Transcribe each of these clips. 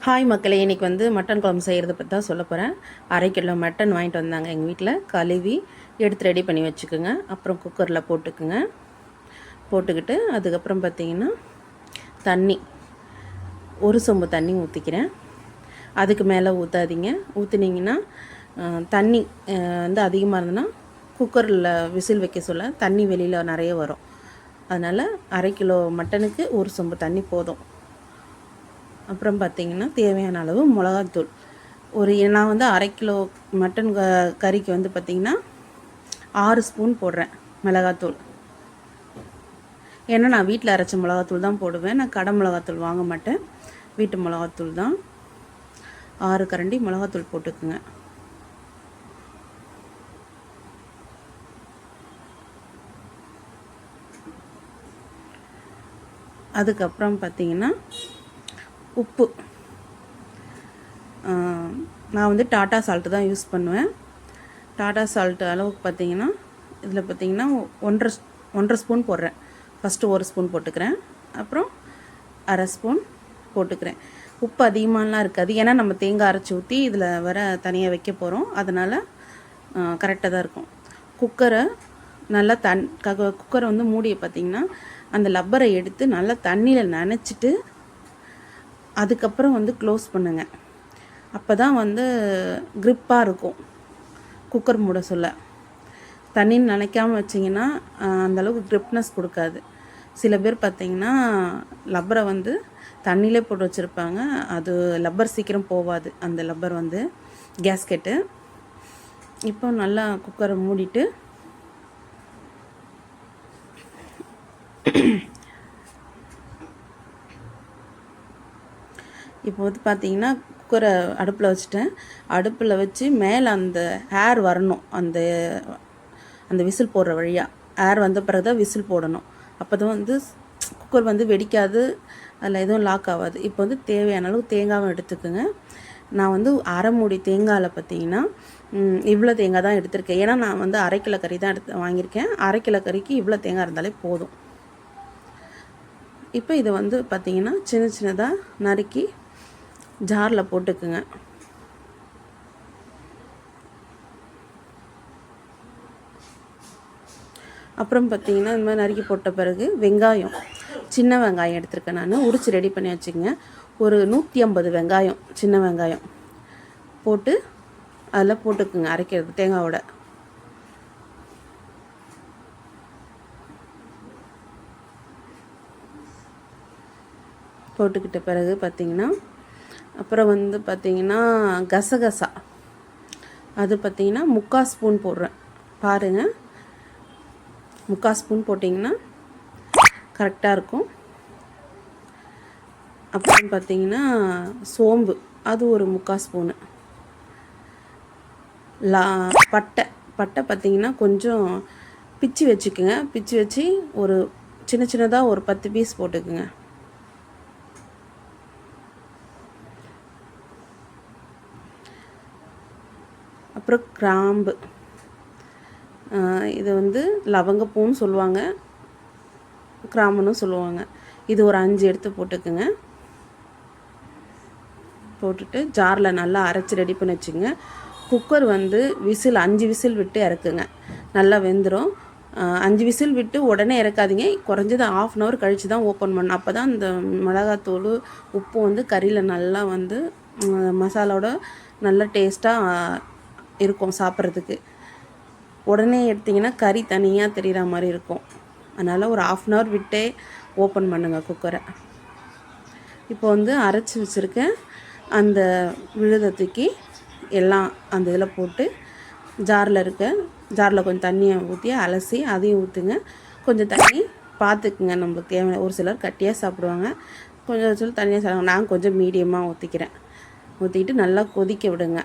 Hi மக்களே, இன்றைக்கி mutton குழம்பு செய்கிறத பற்றி தான் சொல்ல போகிறேன். 1/2 கிலோ மட்டன் வாங்கிட்டு வந்தாங்க எங்கள் வீட்டில். கழுவி எடுத்து ரெடி பண்ணி வச்சுக்கோங்க. அப்புறம் குக்கரில் போட்டுக்குங்க. போட்டுக்கிட்டு அதுக்கப்புறம் பார்த்திங்கன்னா தண்ணி, ஒரு சொம்பு தண்ணி ஊற்றிக்கிறேன். அதுக்கு மேலே ஊற்றாதீங்க. ஊற்றுனீங்கன்னா தண்ணி அதிகமாக இருந்ததுன்னா குக்கரில் விசில் வைக்க சொல்ல தண்ணி வெளியில் நிறைய வரும். அதனால் 1/2 கிலோ மட்டனுக்கு ஒரு சொம்பு தண்ணி போதும். அப்புறம் பார்த்திங்கன்னா தேவையான அளவு மிளகாத்தூள். நான் 1/2 கிலோ மட்டன் கறிக்கு பார்த்திங்கன்னா 6 ஸ்பூன் போடுறேன் மிளகாத்தூள். ஏன்னா நான் வீட்டில் அரைச்ச மிளகாத்தூள் தான் போடுவேன். நான் கடை மிளகாத்தூள் வாங்க மாட்டேன், வீட்டு மிளகாத்தூள் தான். 6 கரண்டி மிளகாத்தூள் போட்டுக்குங்க. அதுக்கப்புறம் பார்த்திங்கன்னா உப்பு. நான் டாட்டா சால்ட்டு தான் யூஸ் பண்ணுவேன். டாட்டா சால்ட்டு அளவுக்கு பார்த்திங்கன்னா இதில் பார்த்திங்கன்னா 1.5 ஸ்பூன் போடுறேன். ஃபஸ்ட்டு 1 ஸ்பூன் போட்டுக்கிறேன், அப்புறம் 1/2 ஸ்பூன் போட்டுக்கிறேன். உப்பு அதிகமாகலாம் இருக்காது, ஏன்னா நம்ம தேங்காய் அரைச்சி ஊற்றி இதில் வர தனியாக வைக்க போகிறோம். அதனால் கரெக்டாக தான் இருக்கும். குக்கரை நல்லா குக்கரை மூடியை பார்த்திங்கன்னா அந்த லப்பரை எடுத்து நல்லா தண்ணியில் நனைச்சிட்டு அதுக்கப்புறம் க்ளோஸ் பண்ணுங்க. அப்போ தான் க்ரிப்பாக இருக்கும் குக்கர் மூட சொல்ல. தண்ணி நினைக்காமல் வச்சிங்கன்னா அந்தளவுக்கு க்ரிப்னஸ் கொடுக்காது. சில பேர் பார்த்திங்கன்னா லப்பரை தண்ணியிலே போட்டு வச்சுருப்பாங்க. அது லப்பர் சீக்கிரம் போகாது, அந்த லப்பர் கேஸ்கெட்டு. இப்போ நல்லா குக்கரை மூடிட்டு இப்போ பார்த்திங்கன்னா குக்கரை அடுப்பில் வச்சுட்டேன். அடுப்பில் வச்சு மேலே அந்த ஏர் வரணும், அந்த விசில் போடுற வழியாக ஏர் வந்த பிறகு தான் விசில் போடணும். அப்போ தான் குக்கர் வெடிக்காது, அதில் எதுவும் லாக் ஆகாது. இப்போ தேவையான அளவு தேங்காவும் எடுத்துக்கோங்க. நான் 1/2 மூடி தேங்காயில் பார்த்திங்கன்னா இவ்வளோ தேங்காய் தான் எடுத்திருக்கேன். ஏன்னா நான் 1/2 கிலோ கறி தான் வாங்கியிருக்கேன். 1/2 கிலோ கறிக்கு இவ்வளோ தேங்காய் இருந்தாலே போதும். இப்போ இதை பார்த்திங்கன்னா சின்ன சின்னதாக நறுக்கி ஜாரில் போட்டுக்குங்க. அப்புறம் பார்த்திங்கன்னா இந்த மாதிரி நறுக்கி போட்ட பிறகு வெங்காயம், சின்ன வெங்காயம் எடுத்துருக்கேன் நான், உரித்து ரெடி பண்ணி வச்சுக்கோங்க. ஒரு 150 வெங்காயம், சின்ன வெங்காயம் போட்டு அதில் போட்டுக்குங்க அரைக்கிறது தேங்காயோட. போட்டுக்கிட்ட பிறகு பார்த்திங்கன்னா அப்புறம் பார்த்திங்கன்னா கசகசா, அது பார்த்திங்கன்னா 3/4 ஸ்பூன் போடுறேன். பாருங்கள், 3/4 ஸ்பூன் போட்டிங்கன்னா கரெக்டாக இருக்கும். அப்புறம் பார்த்திங்கன்னா சோம்பு, அது ஒரு 3/4 ஸ்பூனு. பட்டை பார்த்திங்கன்னா கொஞ்சம் பிச்சு வச்சுக்குங்க. பிச்சு வச்சு ஒரு சின்ன சின்னதாக ஒரு 10 பீஸ் போட்டுக்குங்க. அப்புறம் கிராம்பு, இது லவங்கப்பூன்னு சொல்லுவாங்க, கிராம்புன்னு சொல்லுவாங்க. இது ஒரு 5 எடுத்து போட்டுக்குங்க. போட்டுட்டு ஜாரில் நல்லா அரைச்சி ரெடி பண்ணி வச்சுங்க. குக்கர் விசில் 5 விசில் விட்டு இறக்குங்க. நல்லா வெந்துடும். 5 விசில் விட்டு உடனே இறக்காதீங்க. குறைஞ்சது 1/2 hour கழித்து தான் ஓப்பன் பண்ணணும். அப்போ தான் இந்த மிளகாத்தூள் உப்பு கறியில் நல்லா மசாலாவோட நல்லா டேஸ்ட்டாக இருக்கும் சாப்பிட்றதுக்கு. உடனே எடுத்திங்கன்னா கறி தனியாக தெரிகிற மாதிரி இருக்கும். அதனால் ஒரு 1/2 hour விட்டே ஓப்பன் பண்ணுங்கள் குக்கரை. இப்போ அரைச்சி வச்சுருக்கேன் அந்த விழுதை தூக்கி எல்லாம் அந்த இதில் போட்டு ஜாரில் கொஞ்சம் தண்ணியை ஊற்றி அலசி அதையும் ஊற்றுங்க. கொஞ்சம் தண்ணி பார்த்துக்குங்க, நம்மளுக்கு தேவையான. ஒரு சிலர் கட்டியாக சாப்பிடுவாங்க, கொஞ்சம் சிலர் தண்ணியாக சாப்பிடுவாங்க. நான் கொஞ்சம் மீடியமாக ஊற்றிக்கிறேன். ஊற்றிக்கிட்டு நல்லா கொதிக்க விடுங்க.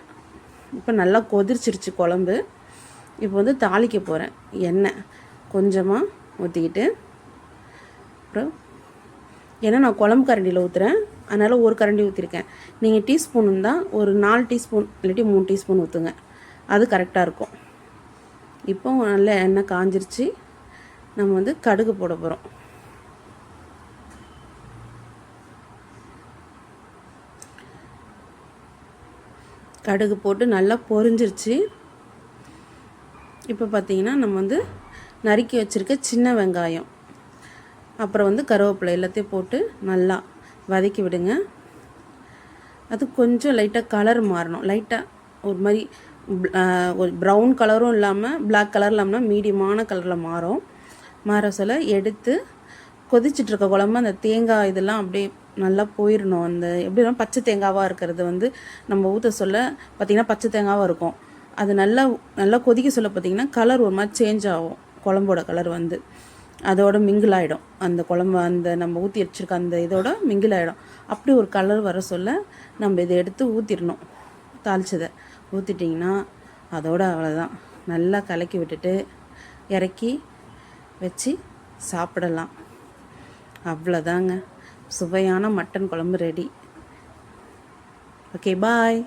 இப்போ நல்லா கொதிச்சிருச்சு குழம்பு. இப்போ தாளிக்க போகிறேன். எண்ணெய் கொஞ்சமாக ஊற்றிக்கிட்டு, அப்புறம் ஏன்னா நான் குழம்பு கரண்டியில் ஊற்றுறேன், அதனால் ஒரு கரண்டி ஊற்றிருக்கேன். நீங்கள் டீஸ்பூன் இருந்தால் ஒரு 4 டீஸ்பூன் இல்லாட்டி 3 டீஸ்பூன் ஊற்றுங்க, அது கரெக்டாக இருக்கும். இப்போ நல்லா எண்ணெய் காஞ்சிருச்சு. நம்ம கடுகு போட போகிறோம். கடுகு போட்டு நல்லா பொரிஞ்சிருச்சு. இப்போ பார்த்திங்கன்னா நம்ம வந்து நறுக்கி வச்சுருக்க சின்ன வெங்காயம், அப்புறம் வந்து கருவேப்பிலை எல்லாத்தையும் போட்டு நல்லா வதக்கி விடுங்க. அது கொஞ்சம் லைட்டாக கலர் மாறணும். லைட்டாக ஒரு மாதிரி ஒரு ப்ரௌன் கலரும் இல்லாமல் பிளாக் கலர் இல்லாமல் மீடியமான கலரில் மாற சொல்ல எடுத்து கொதிச்சிட்ருக்க குழம்பு அந்த தேங்காய் இதெல்லாம் அப்படியே நல்லா போயிடணும். அந்த எப்படின்னா பச்சை தேங்காவாக இருக்கிறது வந்து நம்ம ஊற்ற சொல்ல பார்த்திங்கன்னா பச்சை தேங்காவாக இருக்கும். அது நல்லா கொதிக்க சொல்ல பார்த்திங்கன்னா கலர் ஒரு மாதிரி சேஞ்ச் ஆகும். குழம்போட கலர் வந்து அதோட மிங்கிள் ஆகிடும். அந்த குழம்பு அந்த நம்ம ஊற்றி வச்சுருக்க அந்த இதோட மிங்கிள் ஆகிடும். அப்படி ஒரு கலர் வர சொல்ல நம்ம இதை எடுத்து ஊற்றிடணும். தாளிச்சதை ஊற்றிட்டிங்கன்னா அதோட அவ்வளோதான். நல்லா கலக்கி விட்டுட்டு இறக்கி வச்சு சாப்பிடலாம். அவ்வளோதாங்க, சுவையான மட்டன் குழம்பு ரெடி. ஓகே, பாய்.